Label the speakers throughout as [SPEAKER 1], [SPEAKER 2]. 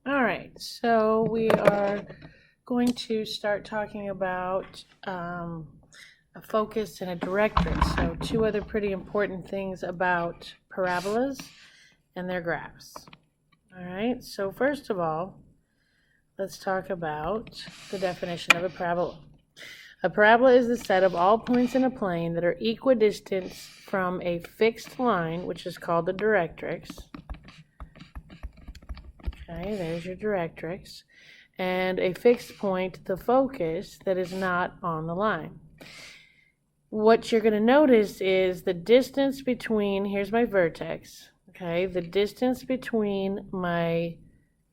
[SPEAKER 1] All right, so we are going to start talking about a focus and a directrix. So two other pretty important things about parabolas and their graphs. All right, so first of all, let's talk about the definition of a parabola. A parabola is the set of all points in a plane that are equidistant from a fixed line, which is called the directrix. Okay, there's your directrix. And a fixed point, the focus, that is not on the line. What you're going to notice is the distance between, here's my vertex, okay, the distance between my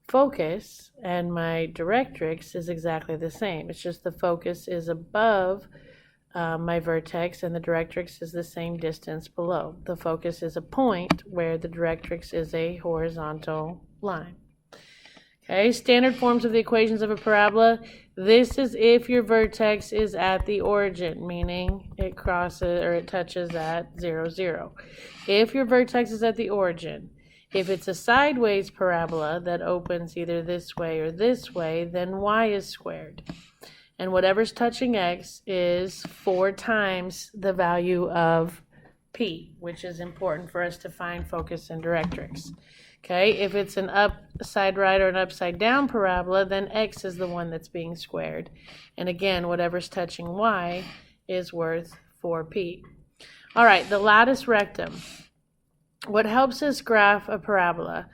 [SPEAKER 1] focus and my directrix is exactly the same. It's just the focus is above my vertex and the directrix is the same distance below. The focus is a point where the directrix is a horizontal line. Okay, standard forms of the equations of a parabola. This is if your vertex is at the origin, meaning it crosses or it touches at 0, 0. If your vertex is at the origin, if it's a sideways parabola that opens either this way or this way, then y is squared. And whatever's touching x is 4 times the value of p, which is important for us to find focus and directrix. Okay, if it's an upside right or an upside down parabola, then x is the one that's being squared. And again, whatever's touching y is worth 4p. All right, the latus rectum. What helps us graph a parabola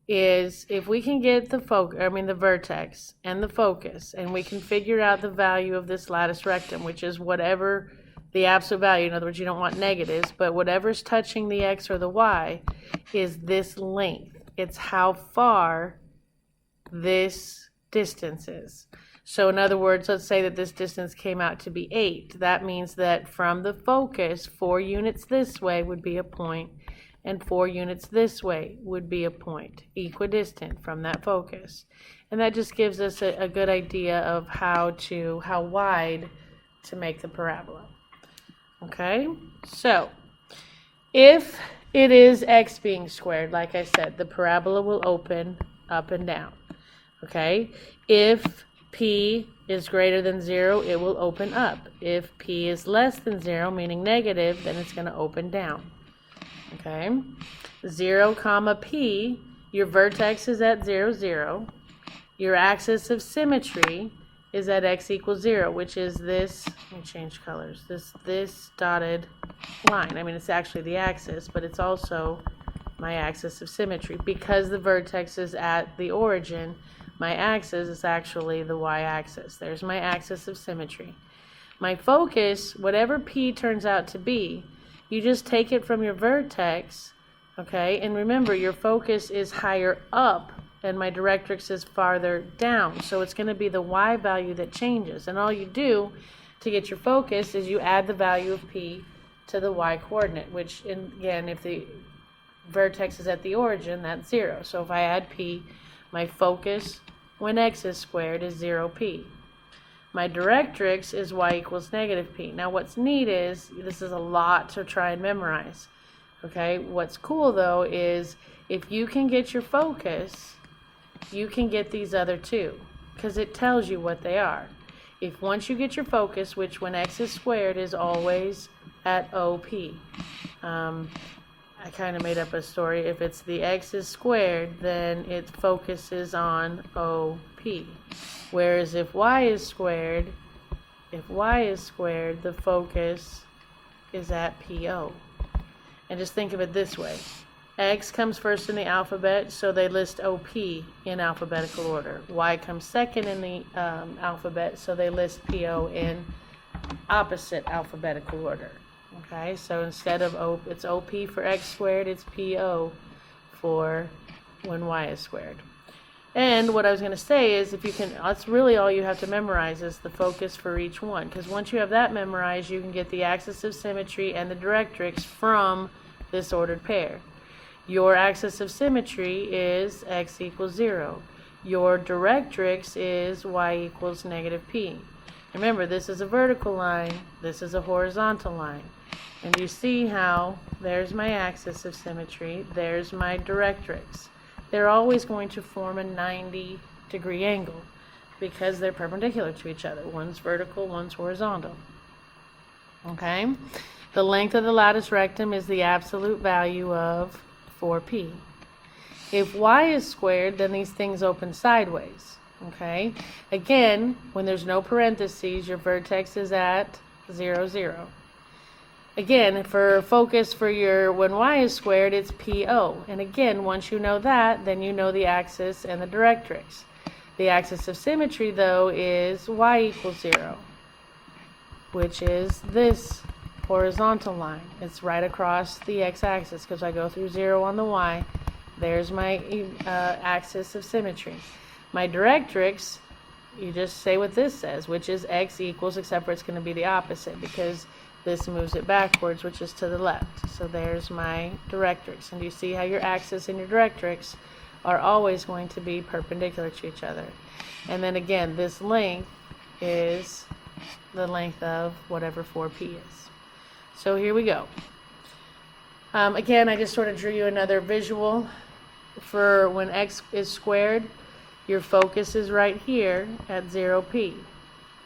[SPEAKER 1] is if we can get the vertex and the focus, and we can figure out the value of this latus rectum, which is whatever the absolute value, in other words, you don't want negatives, but whatever's touching the x or the y is this length. It's how far this distance is. So in other words, let's say that this distance came out to be 8. That means that from the focus, 4 units this way would be a point, and 4 units this way would be a point, equidistant from that focus. And that just gives us a good idea of how wide to make the parabola. Okay, so if it is x being squared, like I said, the parabola will open up and down. Okay, if p is greater than 0, it will open up. If p is less than 0, meaning negative, then it's going to open down. Okay, 0 comma p, your vertex is at 0, 0. Your axis of symmetry is at x equals 0, which is this, let me change colors, this dotted line. I mean, it's actually the axis, but it's also my axis of symmetry. Because the vertex is at the origin, my axis is actually the y-axis. There's my axis of symmetry. My focus, whatever p turns out to be, you just take it from your vertex, okay? And remember, your focus is higher up and my directrix is farther down. So it's going to be the y value that changes. And all you do to get your focus is you add the value of p to the y coordinate, which, again, if the vertex is at the origin, that's 0. So if I add p, my focus when x is squared is 0p. My directrix is y equals negative p. Now what's neat is, this is a lot to try and memorize. Okay, what's cool though is if you can get your focus, you can get these other two, because it tells you what they are. If once you get your focus, which when x is squared is always at OP. I kind of made up a story. If it's the x is squared, then it focuses on OP. Whereas if y is squared, the focus is at PO. And just think of it this way. X comes first in the alphabet, so they list OP in alphabetical order. Y comes second in the alphabet, so they list PO in opposite alphabetical order. Okay, so instead of it's OP for x squared, it's PO for when y is squared. And what I was going to say is, if you can, that's really all you have to memorize is the focus for each one. Because once you have that memorized, you can get the axis of symmetry and the directrix from this ordered pair. Your axis of symmetry is x equals 0. Your directrix is y equals negative p. Remember, this is a vertical line, this is a horizontal line. And you see how there's my axis of symmetry, there's my directrix. they're always going to form a 90-degree angle because they're perpendicular to each other. One's vertical, one's horizontal. Okay? The length of the latus rectum is the absolute value of 4p. If y is squared, then these things open sideways. Okay? Again, when there's no parentheses, your vertex is at 0, 0. Again, for focus for your when y is squared, it's PO. And again, once you know that, then you know the axis and the directrix. The axis of symmetry, though, is y equals 0, which is this horizontal line. It's right across the x-axis because I go through 0 on the y. There's my axis of symmetry. My directrix, you just say what this says, which is x equals, except for it's going to be the opposite because this moves it backwards, which is to the left. So there's my directrix. And you see how your axis and your directrix are always going to be perpendicular to each other. And then again, this length is the length of whatever 4p is. So here we go. Again, I just sort of drew you another visual for when x is squared. Your focus is right here at 0p.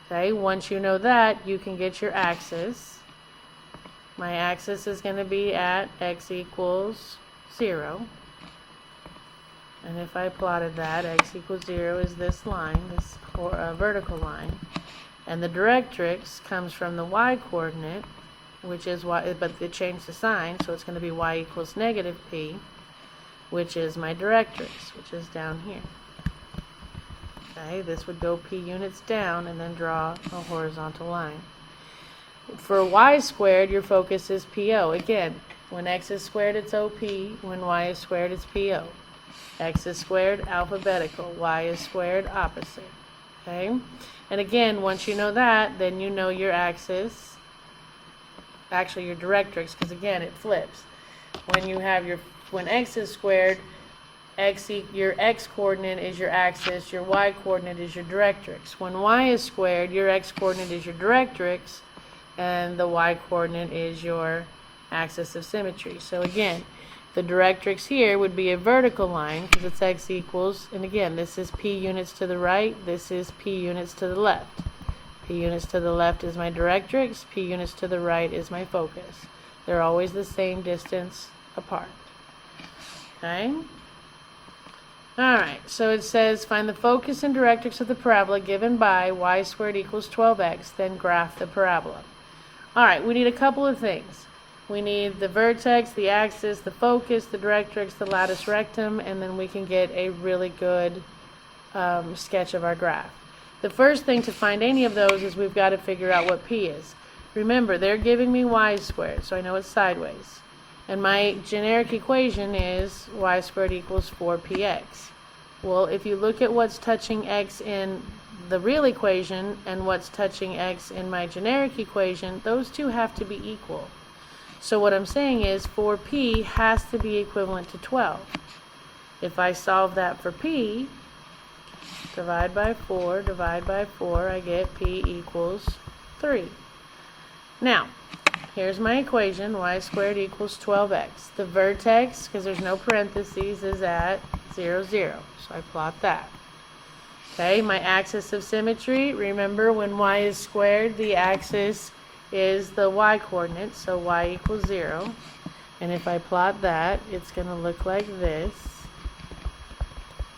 [SPEAKER 1] Okay, once you know that, you can get your axis. My axis is going to be at x equals 0. And if I plotted that, x equals 0 is this line, this vertical line. And the directrix comes from the y coordinate, which is y, but it changed the sign, so it's going to be y equals negative p, which is my directrix, which is down here. Okay, this would go p units down and then draw a horizontal line. For y squared, your focus is PO. Again, when x is squared, it's OP. When y is squared, it's PO. X is squared, alphabetical. Y is squared, opposite. Okay? And again, once you know that, then you know your axis, actually your directrix, because again, it flips. When you have when x is squared, your x coordinate is your axis, your y coordinate is your directrix. When y is squared, your x coordinate is your directrix, and the y coordinate is your axis of symmetry. So again, the directrix here would be a vertical line because it's x equals, and again, this is p units to the right, this is p units to the left. P units to the left is my directrix, p units to the right is my focus. They're always the same distance apart. Okay? Alright, so it says find the focus and directrix of the parabola given by y squared equals 12x, then graph the parabola. Alright, we need a couple of things. We need the vertex, the axis, the focus, the directrix, the latus rectum, and then we can get a really good sketch of our graph. The first thing to find any of those is we've got to figure out what p is. Remember, they're giving me y squared, so I know it's sideways. And my generic equation is y squared equals 4px. Well, if you look at what's touching x in the real equation and what's touching x in my generic equation, those two have to be equal. So what I'm saying is 4p has to be equivalent to 12. If I solve that for p, divide by 4, I get p equals 3. Now, here's my equation, y squared equals 12x. The vertex, because there's no parentheses, is at 0, 0. So I plot that. Okay, my axis of symmetry, remember when y is squared, the axis is the y coordinate, so y equals 0. And if I plot that, it's going to look like this.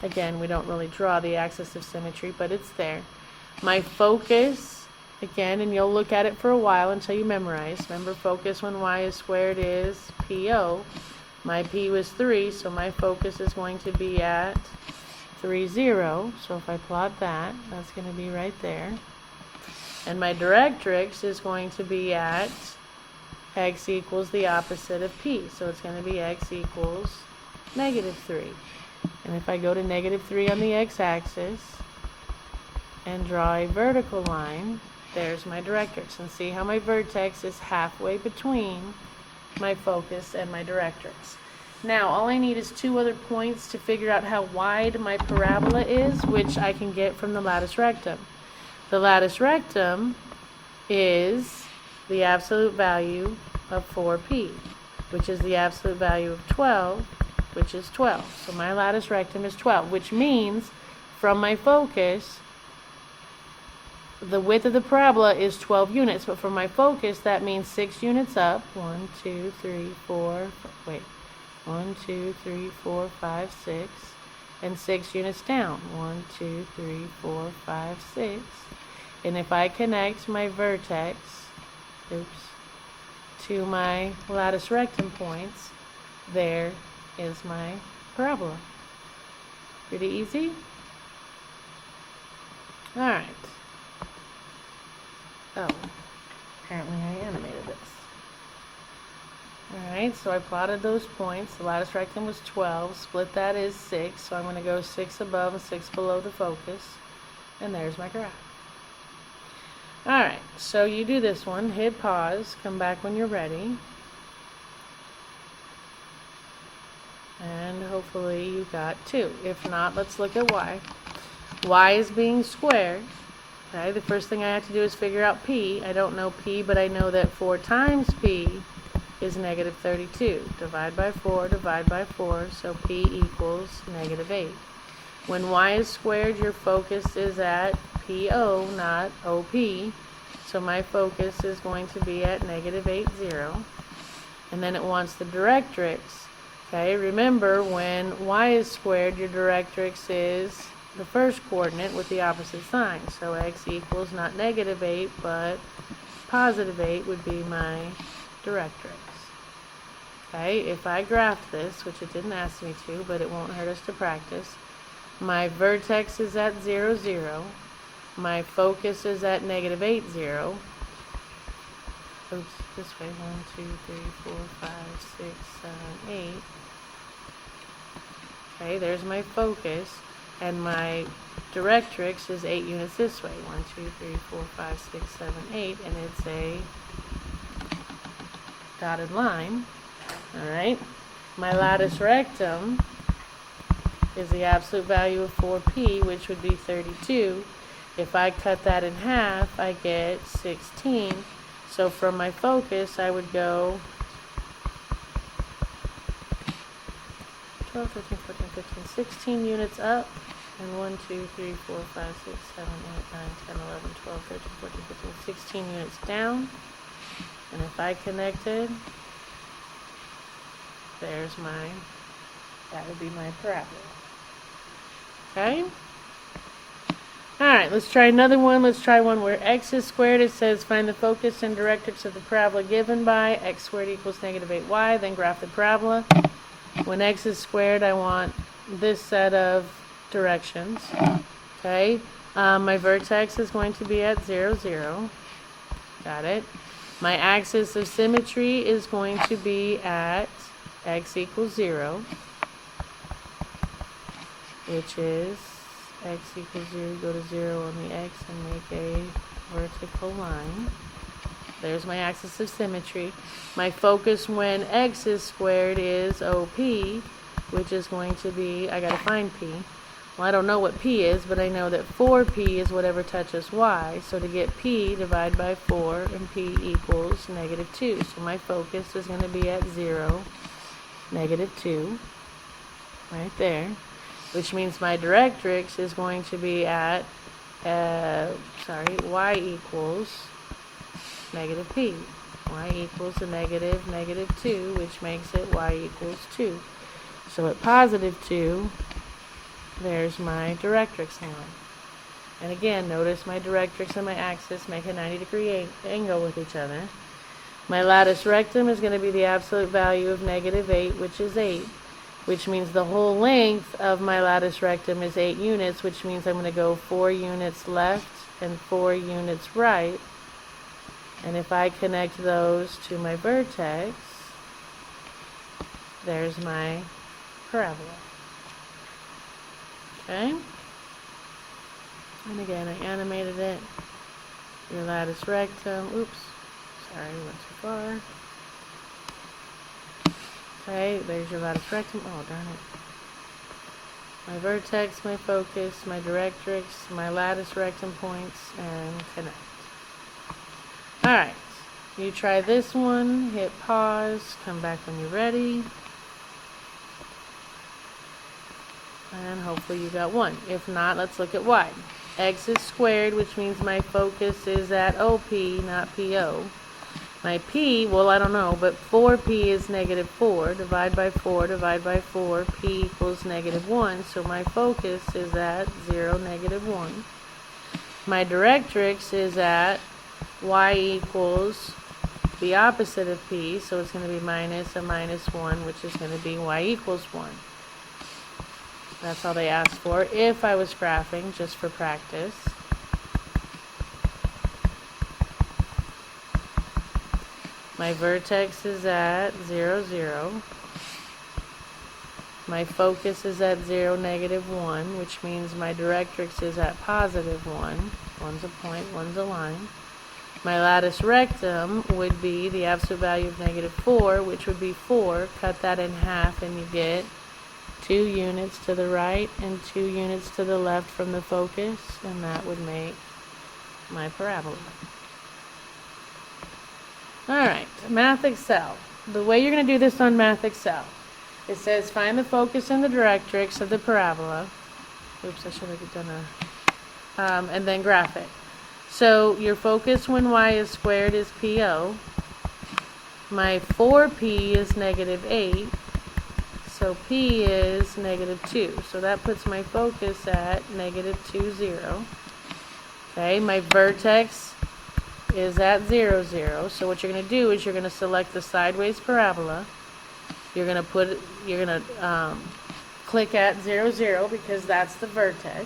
[SPEAKER 1] Again, we don't really draw the axis of symmetry, but it's there. My focus, again, and you'll look at it for a while until you memorize. Remember, focus when y is squared is PO. My P was 3, so my focus is going to be at 3, 0. So if I plot that, that's going to be right there. And my directrix is going to be at x equals the opposite of p. So it's going to be x equals negative 3. And if I go to negative 3 on the x-axis and draw a vertical line, there's my directrix. And see how my vertex is halfway between my focus and my directrix. Now, all I need is 2 other points to figure out how wide my parabola is, which I can get from the latus rectum. The latus rectum is the absolute value of 4p, which is the absolute value of 12, which is 12. So my latus rectum is 12, which means from my focus, the width of the parabola is 12 units, but from my focus, that means 6 units up. 1, 2, 3, 4, wait. 1, 2, 3, 4, 5, 6. And 6 units down. 1, 2, 3, 4, 5, 6. And if I connect my vertex, to my latus rectum points, there is my parabola. Pretty easy? Alright. Oh, apparently I animated this. Alright, so I plotted those points. The latus rectum was 12. Split that is 6. So I'm going to go 6 above and 6 below the focus. And there's my graph. Alright, so you do this one. Hit pause. Come back when you're ready. And hopefully you got 2. If not, let's look at y. Y is being squared. Okay, the first thing I have to do is figure out p. I don't know p, but I know that 4 times p is negative 32. Divide by 4, divide by 4, so p equals negative 8. When y is squared, your focus is at PO, not OP. So my focus is going to be at negative 8, 0. And then it wants the directrix. Okay, remember when y is squared, your directrix is the first coordinate with the opposite sign. So x equals not negative 8, but positive 8 would be my directrix. Okay, if I graph this, which it didn't ask me to, but it won't hurt us to practice, my vertex is at 0, 0. My focus is at negative 8, 0. Oops, this way. 1, 2, 3, 4, 5, 6, 7, 8. Okay, there's my focus. And my directrix is 8 units this way. 1, 2, 3, 4, 5, 6, 7, 8. And it's a dotted line. Alright. My latus rectum is the absolute value of 4p, which would be 32. If I cut that in half, I get 16. So from my focus, I would go 12, 13, 14, 15, 16 units up. And 1, 2, 3, 4, 5, 6, 7, 8, 9, 10, 11, 12, 13, 14, 15, 16 units down. And if I connected, there's my, that would be my parabola. Okay? Alright, let's try another one. Let's try one where x is squared. It says find the focus and directrix of the parabola given by x squared equals negative 8y. Then graph the parabola. When x is squared, I want this set of directions. Okay? My vertex is going to be at 0, 0. Got it. My axis of symmetry is going to be at x equals 0, which is x equals 0, go to 0 on the x and make a vertical line. There's my axis of symmetry. My focus when x is squared is OP, which is going to be, I gotta find p. Well, I don't know what p is, but I know that 4p is whatever touches y. So to get p, divide by 4, and p equals negative 2. So my focus is going to be at 0, negative 2, right there. Which means my directrix is going to be at, y equals negative p. Y equals a negative, negative 2, which makes it y equals 2. So at positive 2, there's my directrix line. And again, notice my directrix and my axis make a 90-degree angle with each other. My latus rectum is going to be the absolute value of negative 8, which is 8. Which means the whole length of my latus rectum is 8 units, which means I'm going to go 4 units left and 4 units right. And if I connect those to my vertex, there's my parabola. Okay? And again, I animated it. Your latus rectum. Oops. Sorry, went too far. Okay, there's your latus rectum. Oh, darn it. My vertex, my focus, my directrix, my latus rectum points, and connect. Alright. You try this one. Hit pause. Come back when you're ready. And hopefully you got 1. If not, let's look at y. X is squared, which means my focus is at OP, not PO. My P, well, I don't know, but 4P is negative 4. Divide by 4, divide by 4. P equals negative 1. So my focus is at 0, negative 1. My directrix is at y equals the opposite of P. So it's going to be minus a minus 1, which is going to be y equals 1. That's all they asked for if I was graphing, just for practice. My vertex is at 0, 0. My focus is at 0, negative 1, which means my directrix is at positive 1. One's a point, one's a line. My latus rectum would be the absolute value of negative 4, which would be 4. Cut that in half and you get 2 units to the right and 2 units to the left from the focus, and that would make my parabola. Alright, Math Excel. The way you're going to do this on Math Excel, it says find the focus and the directrix of the parabola. Oops, I should have done a... and then graph it. So your focus when y is squared is PO. My 4P is negative 8. So P is negative 2. So that puts my focus at negative 2, 0. Okay, my vertex is at 0, 0. So what you're going to do is you're going to select the sideways parabola. You're going to click at 0, 0 because that's the vertex.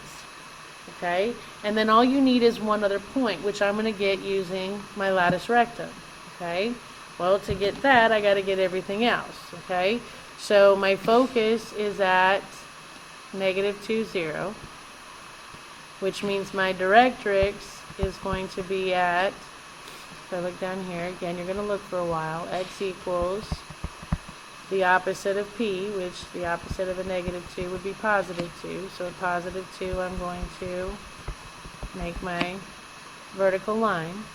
[SPEAKER 1] Okay, and then all you need is one other point, which I'm going to get using my latus rectum. Okay, well, to get that, I got to get everything else. Okay, so my focus is at negative 2, 0, which means my directrix is going to be at, if I look down here, again, you're going to look for a while, x equals the opposite of P, which the opposite of a negative 2 would be positive 2. So at positive 2, I'm going to make my vertical line.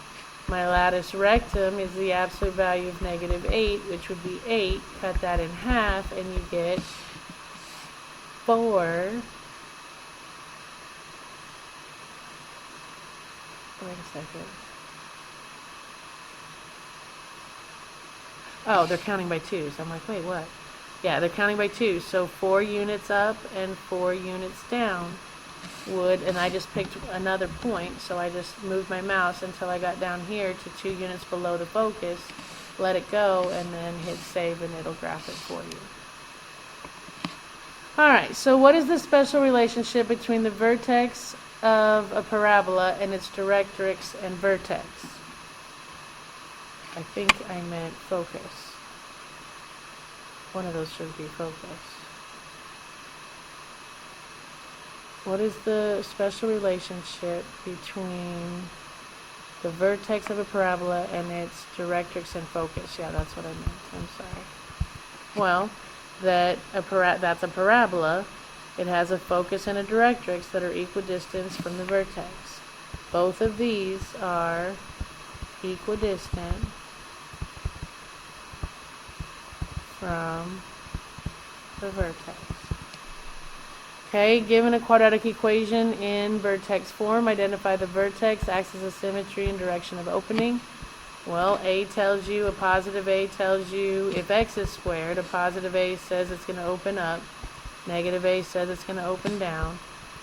[SPEAKER 1] My latus rectum is the absolute value of negative 8, which would be 8. Cut that in half, and you get 4. Wait a second. Oh, they're counting by 2s. I'm like, wait, what? Yeah, they're counting by 2. So 4 units up and 4 units down would, and I just picked another point, so I just moved my mouse until I got down here to 2 units below the focus, let it go, and then hit save, and it'll graph it for you. Alright, so what is the special relationship between the vertex of a parabola and its directrix and vertex? I think I meant focus. One of those should be focus. What is the special relationship between the vertex of a parabola and its directrix and focus? Yeah, that's what I meant. I'm sorry. Well, that's a parabola. It has a focus and a directrix that are equidistant from the vertex. Both of these are equidistant from the vertex. Okay, given a quadratic equation in vertex form, identify the vertex, axis of symmetry, and direction of opening. Well, A tells you, a positive A tells you if x is squared, a positive A says it's going to open up, negative A says it's going to open down.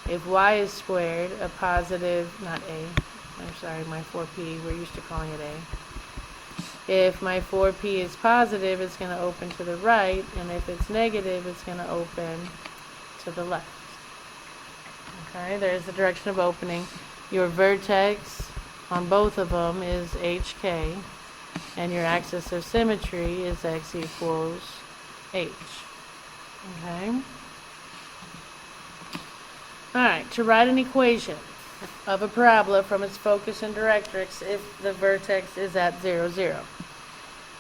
[SPEAKER 1] If y is squared, a positive, not A, I'm sorry, my 4P, we're used to calling it A. If my 4P is positive, it's going to open to the right, and if it's negative, it's going to open to the left. Okay, there's the direction of opening. Your vertex on both of them is HK, and your axis of symmetry is x equals h. Okay? Alright, to write an equation of a parabola from its focus and directrix if the vertex is at 0, 0.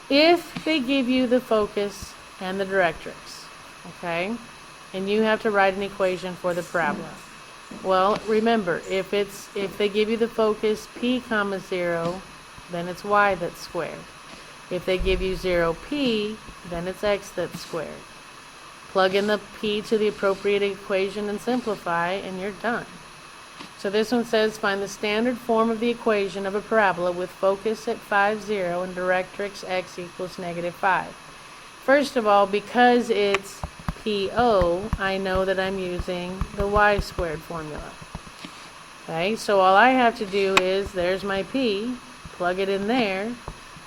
[SPEAKER 1] If they give you the focus and the directrix, okay, and you have to write an equation for the parabola. Well, remember, if they give you the focus P comma 0, then it's y that's squared. If they give you 0P, then it's x that's squared. Plug in the p to the appropriate equation and simplify, and you're done. So this one says, find the standard form of the equation of a parabola with focus at 5, 0 and directrix x equals -5. First of all, because it's PO, I know that I'm using the y squared formula. Okay, so all I have to do is, there's my p, plug it in there.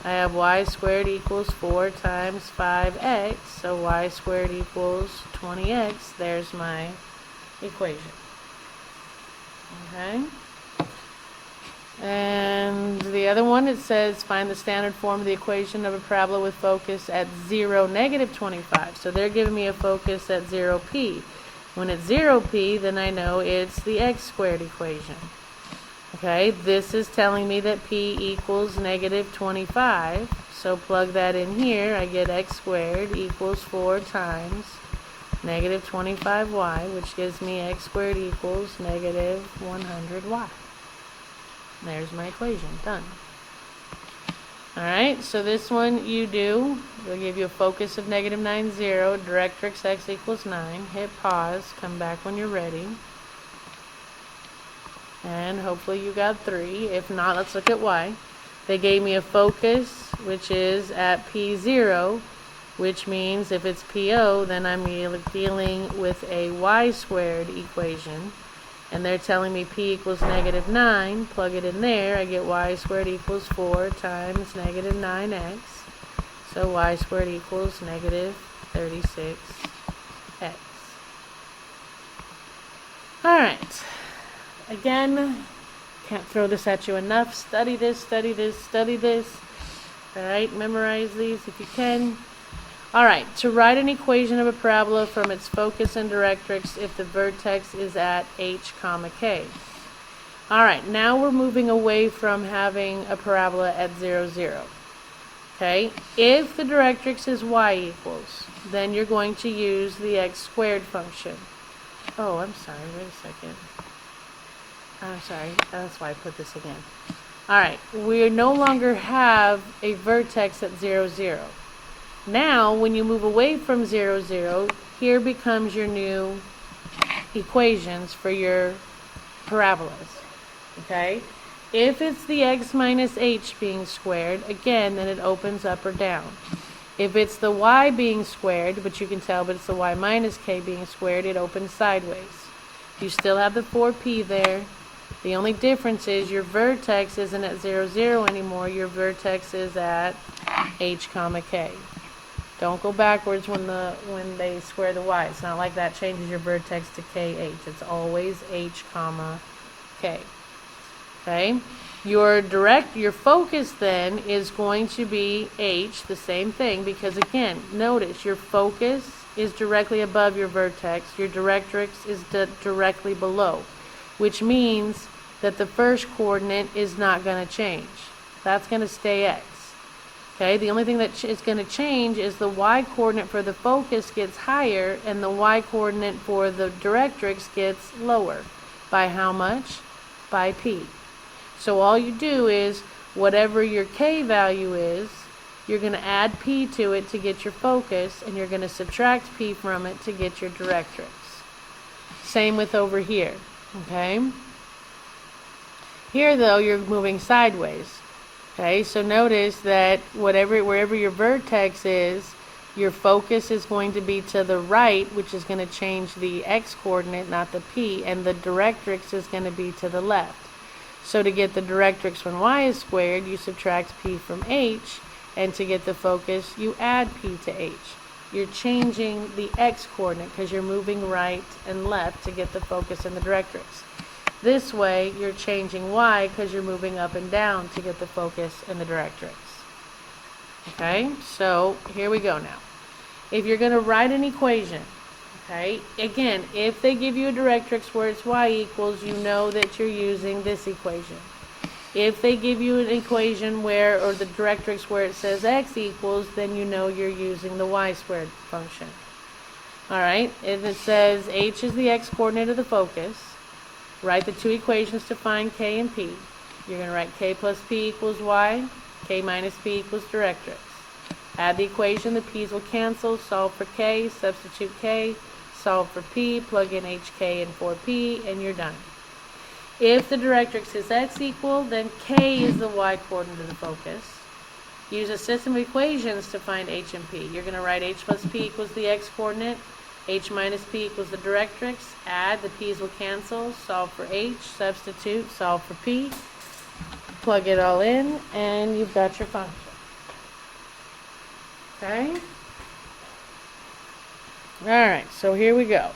[SPEAKER 1] I have y squared equals 4 times 5x, so y squared equals 20x. There's my equation. Okay? And the other one, it says, find the standard form of the equation of a parabola with focus at 0, -25. So they're giving me a focus at 0p. When it's 0p, then I know it's the x squared equation. Okay, this is telling me that p equals -25, so plug that in here. I get x squared equals 4 times -25y, which gives me x squared equals -100y. There's my equation, done. Alright, so this one you do, they'll give you a focus of -9, 0, directrix x equals 9, hit pause, come back when you're ready. And hopefully you got 3. If not, let's look at y. They gave me a focus, which is at p0, which means if it's PO, then I'm dealing with a y squared equation. And they're telling me p equals -9. Plug it in there. I get y squared equals 4 times -9x. So y squared equals -36x. Alright. Again, can't throw this at you enough. Study this, study this, study this. Alright, memorize these if you can. Alright, to write an equation of a parabola from its focus and directrix if the vertex is at h, k. Alright, now we're moving away from having a parabola at 0, 0. Okay, if the directrix is y equals, then you're going to use the x squared function. Oh, I'm sorry, wait a second. I'm sorry, that's why I put this again. Alright, we no longer have a vertex at 0, 0. Now, when you move away from 0, 0, here becomes your new equations for your parabolas. Okay? If it's the x minus h being squared, again, then it opens up or down. If it's the y being squared, but you can tell, but it's the y minus k being squared, it opens sideways. You still have the 4p there. The only difference is your vertex isn't at 0, 0 anymore. Your vertex is at h, k. Don't go backwards when they square the y. It's not like that changes your vertex to kh. It's always h, k. Okay? Your focus then is going to be h, the same thing, because again, notice your focus is directly above your vertex. Your directrix is directly below, which means that the first coordinate is not going to change. That's going to stay x. Okay, the only thing that is going to change is the y coordinate for the focus gets higher and the y coordinate for the directrix gets lower. By how much? By p. So all you do is, whatever your k value is, you're going to add p to it to get your focus, and you're going to subtract p from it to get your directrix. Same with over here. Okay? Here, though, you're moving sideways. Okay, so notice that wherever your vertex is, your focus is going to be to the right, which is going to change the x coordinate, not the p, and the directrix is going to be to the left. So to get the directrix when y is squared, you subtract p from h, and to get the focus, you add p to h. You're changing the x coordinate because you're moving right and left to get the focus and the directrix. This way, you're changing y because you're moving up and down to get the focus and the directrix. Okay, so here we go now. If you're going to write an equation, okay, again, if they give you a directrix where it's y equals, you know that you're using this equation. If they give you an equation or the directrix where it says x equals, then you know you're using the y squared function. Alright, if it says h is the x coordinate of the focus, write the two equations to find k and p. You're going to write k plus p equals y, k minus p equals directrix. Add the equation, the p's will cancel, solve for k, substitute k, solve for p, plug in hk and 4p, and you're done. If the directrix is x equal, then k is the y coordinate of the focus. Use a system of equations to find h and p. You're going to write h plus p equals the x coordinate, h minus p equals the directrix, add, the p's will cancel, solve for h, substitute, solve for p, plug it all in, and you've got your function. Okay? Alright, so here we go.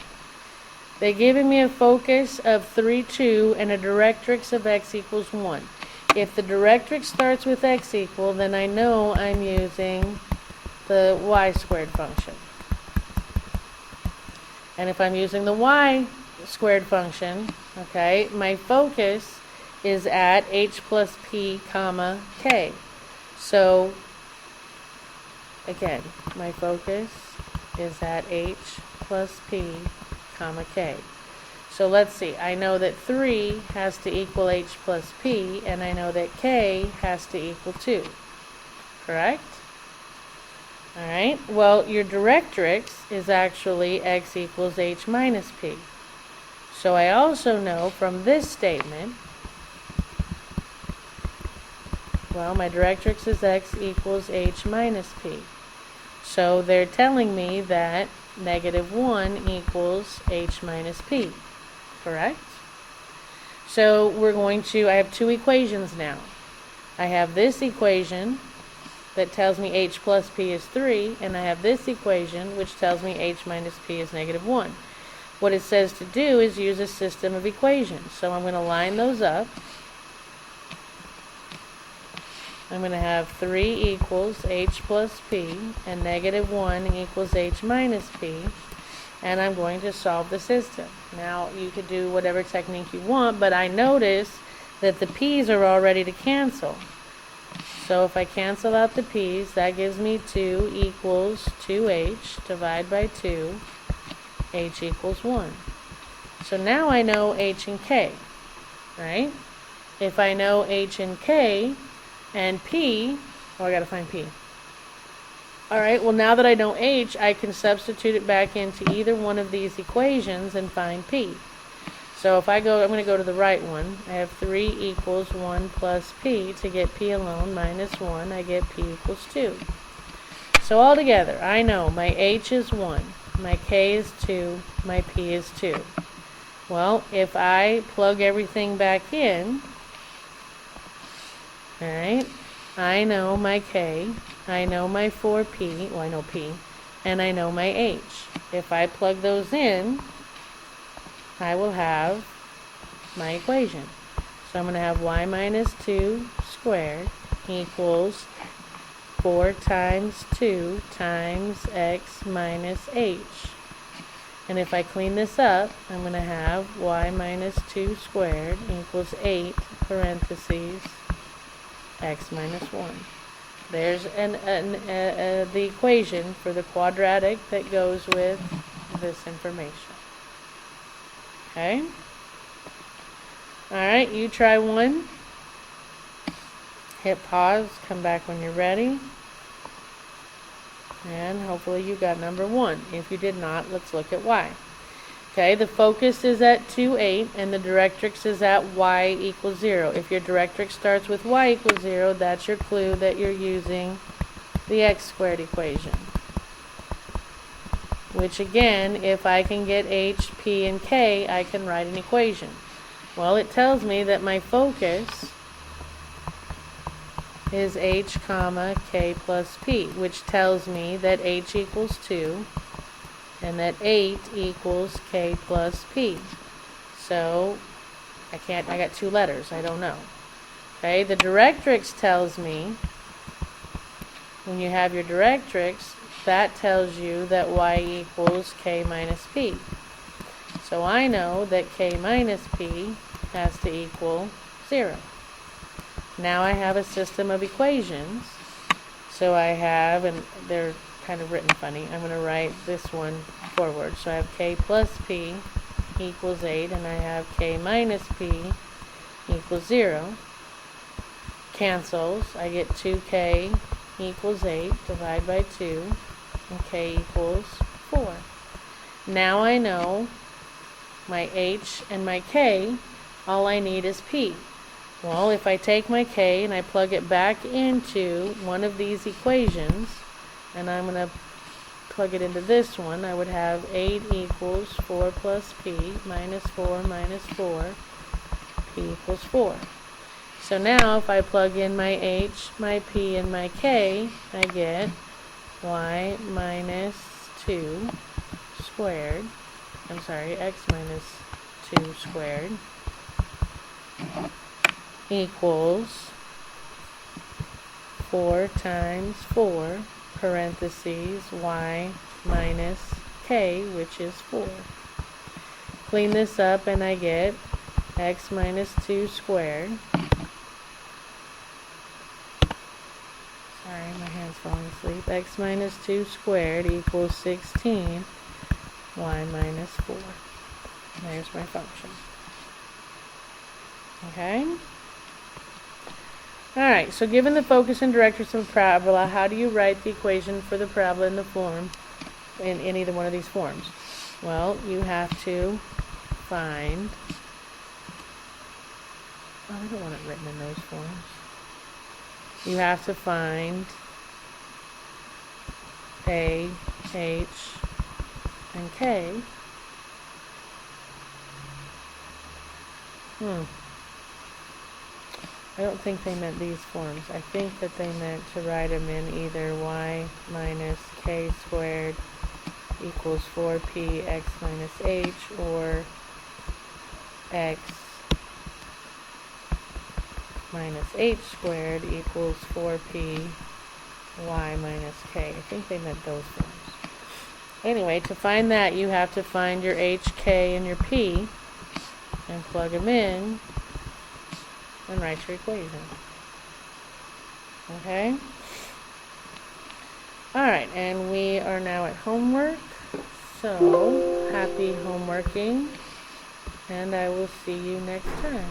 [SPEAKER 1] They're giving me a focus of 3, 2 and a directrix of x equals 1. If the directrix starts with x equal, then I know I'm using the y squared function. And if I'm using the y squared function, okay, my focus is at h plus p comma k. So, again, my focus is at h plus p comma k. So let's see, I know that 3 has to equal h plus p, and I know that k has to equal 2. Correct? Alright, well, your directrix is actually x equals h minus p. So I also know from this statement, well, my directrix is x equals h minus p. So they're telling me that -1 equals h minus p. Correct? So we're going to, I have two equations now. I have this equation that tells me h plus p is 3, and I have this equation which tells me h minus p is -1. What it says to do is use a system of equations. So I'm going to line those up. I'm going to have 3 equals h plus p and -1 equals h minus p, and I'm going to solve the system. Now you could do whatever technique you want, but I notice that the p's are all ready to cancel. So if I cancel out the p's, that gives me 2 equals 2h, divide by 2, h equals 1. So now I know h and k, right? If I know h and k and p, oh, I gotta find p. Alright, well, now that I know h, I can substitute it back into either one of these equations and find p. So if I go, I'm going to go to the right one. I have 3 equals 1 plus p. To get p alone, -1, I get p equals 2. So altogether, I know my h is 1, my k is 2, my p is 2. Well, if I plug everything back in, alright, I know my k, I know my 4p, well, I know p, and I know my h. If I plug those in, I will have my equation. So I'm going to have y minus 2 squared equals 4 times 2 times x minus h. And if I clean this up, I'm going to have y minus 2 squared equals 8 parentheses x minus 1. There's the equation for the quadratic that goes with this information. Okay? Alright, you try one. Hit pause, come back when you're ready. And hopefully you got number 1. If you did not, let's look at y. Okay, the focus is at 2, 8, and the directrix is at y equals 0. If your directrix starts with y equals 0, that's your clue that you're using the x squared equation. Which again, if I can get h, p, and k, I can write an equation. Well, it tells me that my focus is h comma k plus p, which tells me that h equals 2 and that 8 equals k plus p. So I got 2 letters, I don't know. Okay, the directrix tells me, when you have your directrix, that tells you that y equals k minus p. So I know that k minus p has to equal 0. Now I have a system of equations. So I have, and they're kind of written funny, I'm going to write this one forward. So I have k plus p equals 8, and I have k minus p equals 0. Cancels. I get 2k equals 8, divide by 2, and k equals 4. Now I know my h and my k, all I need is p. Well, if I take my k and I plug it back into one of these equations, and I'm going to plug it into this one, I would have 8 equals 4 plus p minus 4 minus 4, p equals 4. So now if I plug in my h, my p, and my k, I get y minus 2 squared, x minus 2 squared equals 4 times 4 parentheses y minus k, which is 4. Clean this up and I get x minus 2 squared. Sorry, my hand's falling asleep. X minus 2 squared equals 16 y minus 4. There's my function. Okay? Alright, so given the focus and directrix of a parabola, how do you write the equation for the parabola in the form, in either one of these forms? Well, you have to find, I don't want it written in those forms. You have to find A, H, and K. I don't think they meant these forms. I think that they meant to write them in either y minus k squared equals 4p x minus h, or x minus h squared equals 4p y minus k. I think they meant those forms. Anyway, to find that, you have to find your h, k, and your p, and plug them in, and write your equation. Okay? Alright, and we are now at homework. So, happy homeworking, and I will see you next time.